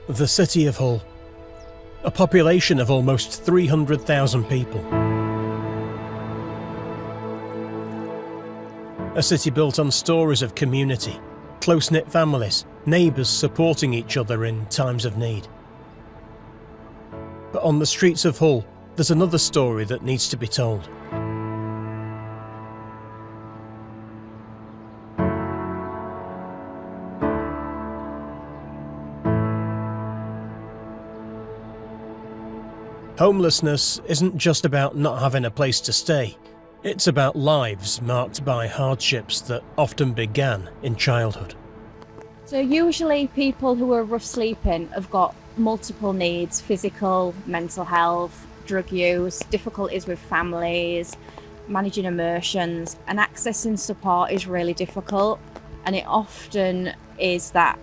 The city of Hull, a population of almost 300,000 people. A city built on stories of community, close-knit families, neighbours supporting each other in times of need. But on the streets of Hull, there's another story that needs to be told. Homelessness isn't just about not having a place to stay. It's about lives marked by hardships that often began in childhood. So usually people who are rough sleeping have got multiple needs: physical, mental health, drug use, difficulties with families, managing emotions, and accessing support is really difficult. And it often is that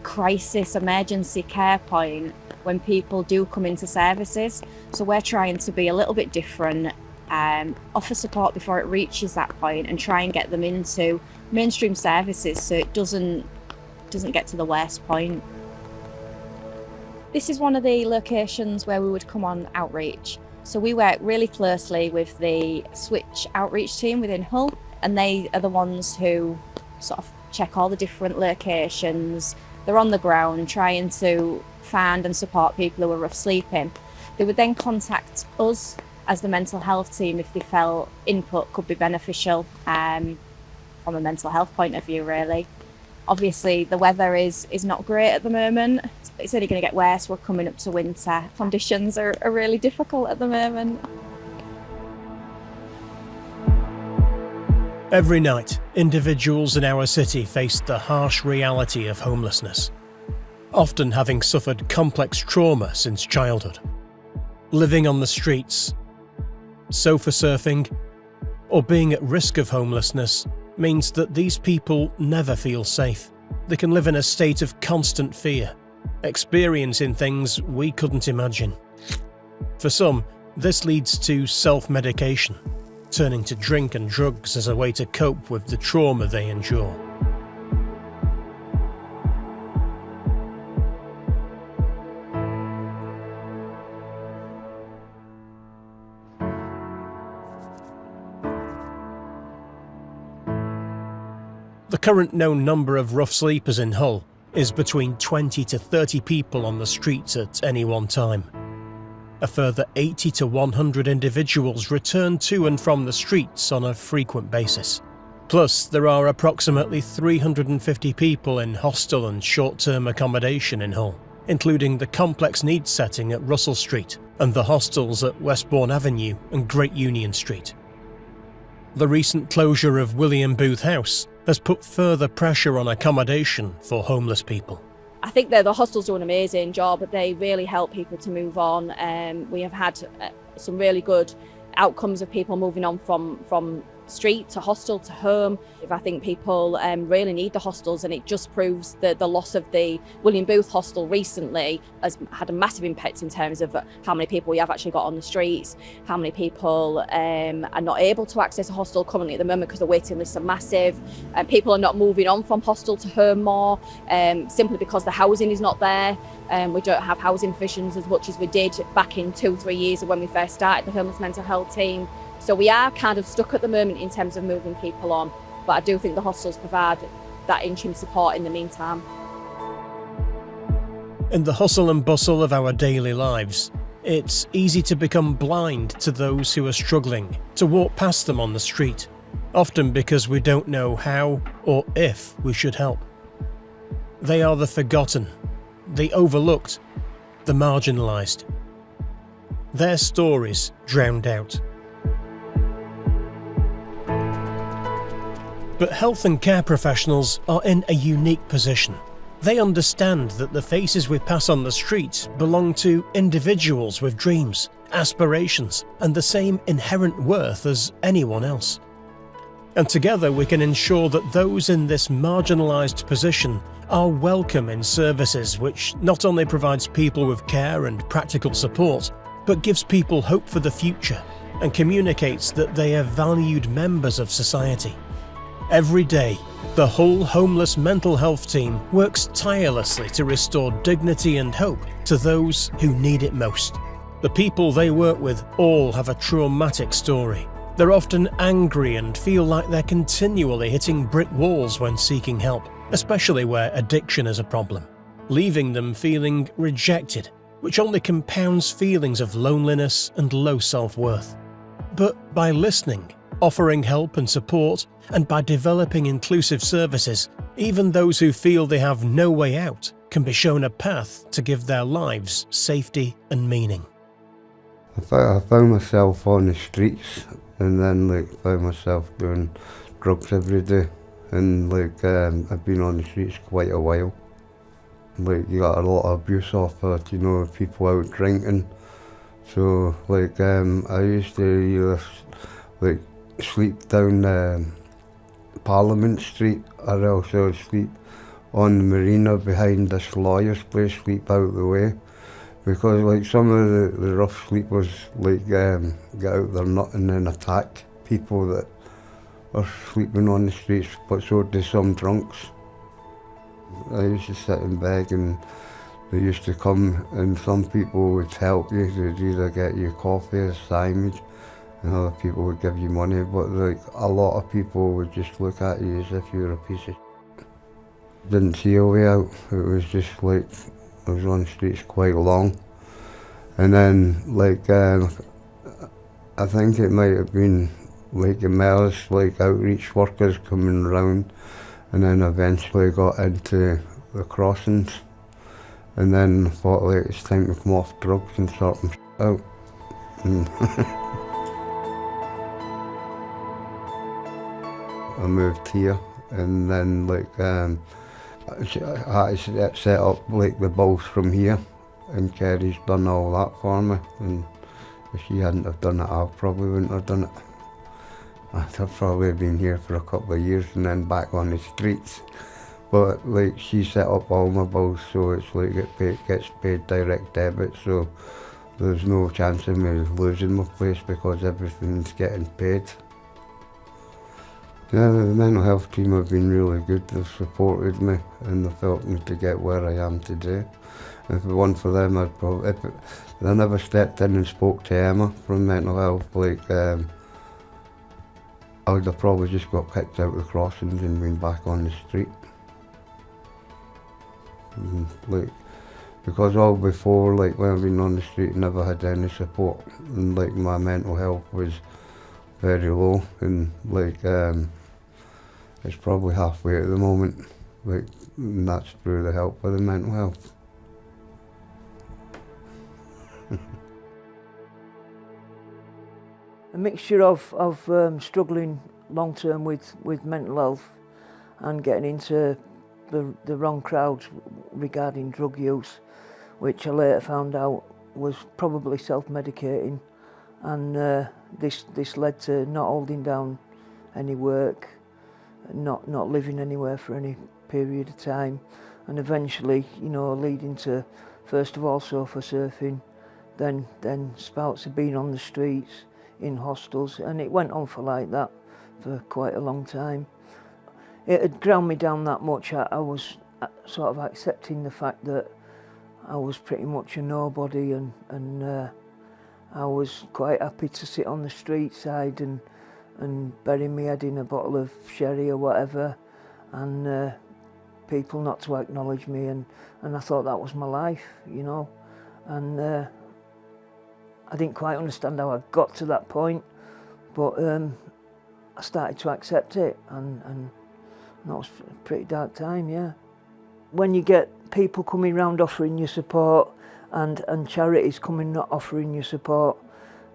crisis emergency care point when people do come into services. So we're trying to be a little bit different, offer support before it reaches that point, and try and get them into mainstream services so it doesn't get to the worst point. This is one of the locations where we would come on outreach. So we work really closely with the Switch outreach team within Hull, and they are the ones who sort of check all the different locations. They're on the ground trying to find and support people who are rough sleeping. They would then contact us as the mental health team if they felt input could be beneficial from a mental health point of view, really. Obviously, the weather is not great at the moment. It's only going to get worse. We're coming up to winter. Conditions are really difficult at the moment. Every night, individuals in our city face the harsh reality of homelessness, often having suffered complex trauma since childhood. Living on the streets, sofa surfing, or being at risk of homelessness means that these people never feel safe. They can live in a state of constant fear, experiencing things we couldn't imagine. For some, this leads to self-medication, turning to drink and drugs as a way to cope with the trauma they endure. The current known number of rough sleepers in Hull is between 20 to 30 people on the streets at any one time. A further 80 to 100 individuals return to and from the streets on a frequent basis. Plus, there are approximately 350 people in hostel and short-term accommodation in Hull, including the complex needs setting at Russell Street and the hostels at Westbourne Avenue and Great Union Street. The recent closure of William Booth House has put further pressure on accommodation for homeless people. I think the hostels do an amazing job, but they really help people to move on. We have had some really good outcomes of people moving on from street to hostel to home. I think people really need the hostels, and it just proves that the loss of the William Booth hostel recently has had a massive impact in terms of how many people we have actually got on the streets, how many people are not able to access a hostel currently at the moment because the waiting lists are massive, and people are not moving on from hostel to home more simply because the housing is not there. We don't have housing provisions as much as we did back in 2-3 years when we first started the homeless mental health team. So we are kind of stuck at the moment in terms of moving people on, but I do think the hostels provide that interim support in the meantime. In the hustle and bustle of our daily lives, it's easy to become blind to those who are struggling, to walk past them on the street, often because we don't know how or if we should help. They are the forgotten, the overlooked, the marginalised. Their stories drowned out. But health and care professionals are in a unique position. They understand that the faces we pass on the street belong to individuals with dreams, aspirations, and the same inherent worth as anyone else. And together we can ensure that those in this marginalised position are welcome in services which not only provides people with care and practical support, but gives people hope for the future and communicates that they are valued members of society. Every day, the Hull Homeless mental health team works tirelessly to restore dignity and hope to those who need it most. The people they work with all have a traumatic story. They're often angry and feel like they're continually hitting brick walls when seeking help, especially where addiction is a problem, leaving them feeling rejected, which only compounds feelings of loneliness and low self-worth. But by listening, offering help and support, and by developing inclusive services, even those who feel they have no way out can be shown a path to give their lives safety and meaning. I found myself on the streets, and then found myself doing drugs every day, and I've been on the streets quite a while. You got a lot of abuse off it, people out drinking. So I used to either sleep down Parliament Street, or else I would sleep on the marina behind this lawyer's place, sleep out the way. Because some of the rough sleepers get out their nut and then attack people that are sleeping on the streets, but so do some drunks. I used to sit and beg, and they used to come, and some people would help you. They'd either get you coffee or sandwich, and other people would give you money, but a lot of people would just look at you as if you were a piece of shit. Didn't see a way out. It was just I was on the streets quite long. And then I think it might have been Mel's outreach workers coming around, and then eventually got into the crossings. And then I thought it's time to come off drugs and sort them out. And I moved here, and then I set up the bows from here, and Kerry's done all that for me, and if she hadn't have done it, I probably wouldn't have done it. I'd have probably been here for a couple of years and then back on the streets. But she set up all my bills, so it's it gets paid direct debit, so there's no chance of me losing my place because everything's getting paid. Yeah, the mental health team have been really good. They've supported me and they've helped me to get where I am today. And if it weren't for them, I never stepped in and spoke to Emma from mental health. I would have probably just got kicked out of the crossings and been back on the street. And, because all before, when I've been on the street, I never had any support, and my mental health was very low, and it's probably halfway at the moment, and that's through the help of the mental health. A mixture of struggling long term with mental health and getting into the wrong crowds regarding drug use, which I later found out was probably self-medicating, and this led to not holding down any work, not living anywhere for any period of time, and eventually, leading to, first of all, sofa surfing, then spouts of being on the streets, in hostels, and it went on for like that for quite a long time. It had ground me down that much. I was sort of accepting the fact that I was pretty much a nobody, and I was quite happy to sit on the street side and bury my head in a bottle of sherry or whatever, and people not to acknowledge me, and I thought that was my life, and I didn't quite understand how I got to that point, but I started to accept it, and that was a pretty dark time, yeah. When you get people coming round offering you support, and charities coming not offering you support,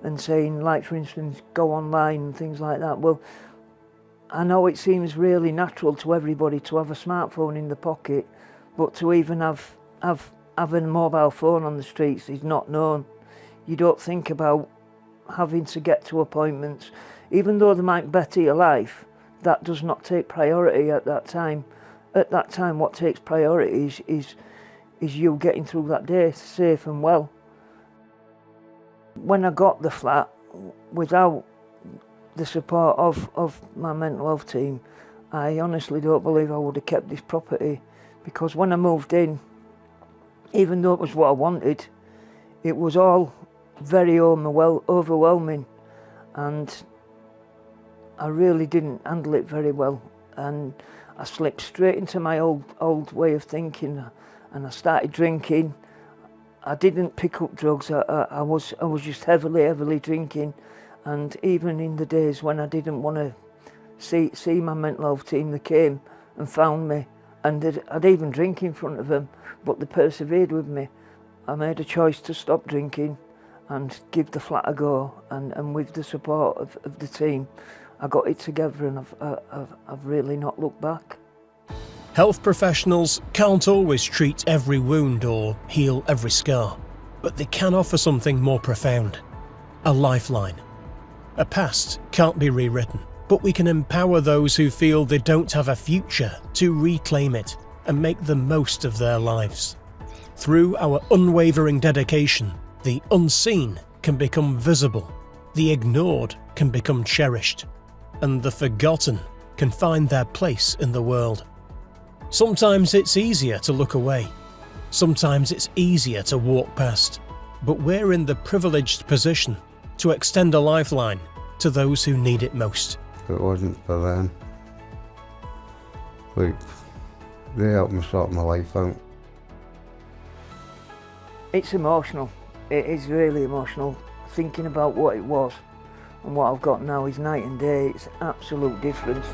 and saying, for instance, go online and things like that, well, I know it seems really natural to everybody to have a smartphone in the pocket, but to even have a mobile phone on the streets is not known. You don't think about having to get to appointments. Even though they might better your life, that does not take priority at that time. At that time, what takes priority is you getting through that day safe and well. When I got the flat, without the support of my mental health team, I honestly don't believe I would have kept this property, because when I moved in, even though it was what I wanted, it was all very overwhelming, and I really didn't handle it very well, and I slipped straight into my old way of thinking, and I started drinking. I didn't pick up drugs. I was just heavily drinking, and even in the days when I didn't want to see my mental health team, they came and found me, and I'd even drink in front of them, but they persevered with me. I made a choice to stop drinking and give the flat a go, and with the support of the team, I got it together, and I've really not looked back. Health professionals can't always treat every wound or heal every scar, but they can offer something more profound: a lifeline. A past can't be rewritten, but we can empower those who feel they don't have a future to reclaim it and make the most of their lives. Through our unwavering dedication, the unseen can become visible, the ignored can become cherished, and the forgotten can find their place in the world. Sometimes it's easier to look away. Sometimes it's easier to walk past. But we're in the privileged position to extend a lifeline to those who need it most. If it wasn't for them, like, they helped me sort my life out. It's emotional. It is really emotional. Thinking about what it was and what I've got now is night and day. It's an absolute difference.